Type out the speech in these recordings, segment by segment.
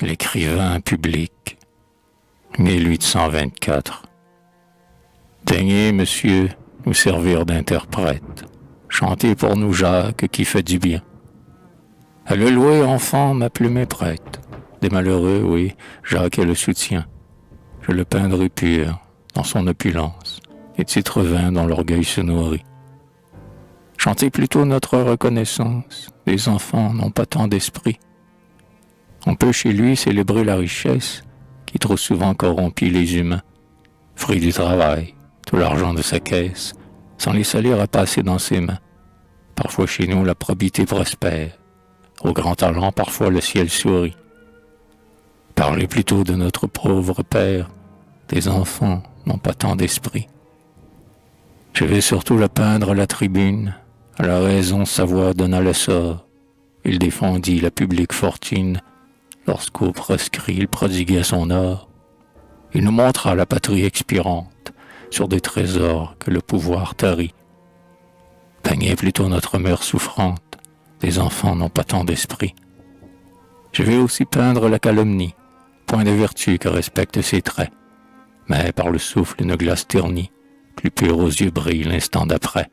l'écrivain public, 1824. Daignez, monsieur, nous servir d'interprète. Chantez pour nous Jacques qui fait du bien. À le louer, enfant, ma plume est prête. Des malheureux, oui, Jacques est le soutien. Je le peindrai pur, dans son opulence, et titre vain dont l'orgueil se nourrit. Chantez plutôt notre reconnaissance, les enfants n'ont pas tant d'esprit. On peut chez lui célébrer la richesse qui trop souvent corrompit les humains. Fruit du travail, tout l'argent de sa caisse, sans les salaires à passer dans ses mains. Parfois chez nous la probité prospère, au grand talent parfois le ciel sourit. Parlez plutôt de notre pauvre père, des enfants n'ont pas tant d'esprit. Je vais surtout le peindre à la tribune, à la raison sa voix donna l'essor. Il défendit la publique fortune, lorsqu'au proscrit il prodiguait son or. Il nous montra la patrie expirante, sur des trésors que le pouvoir tarit. Peignez plutôt notre mère souffrante, des enfants n'ont pas tant d'esprit. Je vais aussi peindre la calomnie, point de vertu que respectent ses traits, mais par le souffle une glace ternie, plus pure aux yeux brille l'instant d'après.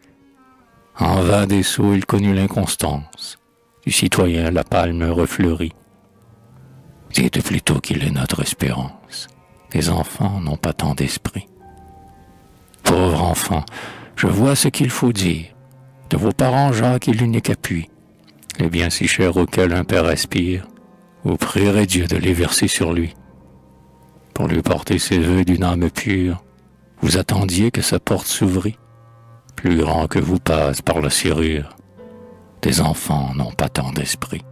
En vain des sceaux il connut l'inconstance, du citoyen la palme refleurie. Dites plutôt qu'il est notre espérance, les enfants n'ont pas tant d'esprit. Pauvre enfant, je vois ce qu'il faut dire, de vos parents Jacques est l'unique appui, les biens si chers auxquels un père aspire, vous prierez Dieu de les verser sur lui. Pour lui porter ses vœux d'une âme pure, vous attendiez que sa porte s'ouvrît. Plus grand que vous passe par la serrure, des enfants n'ont pas tant d'esprit.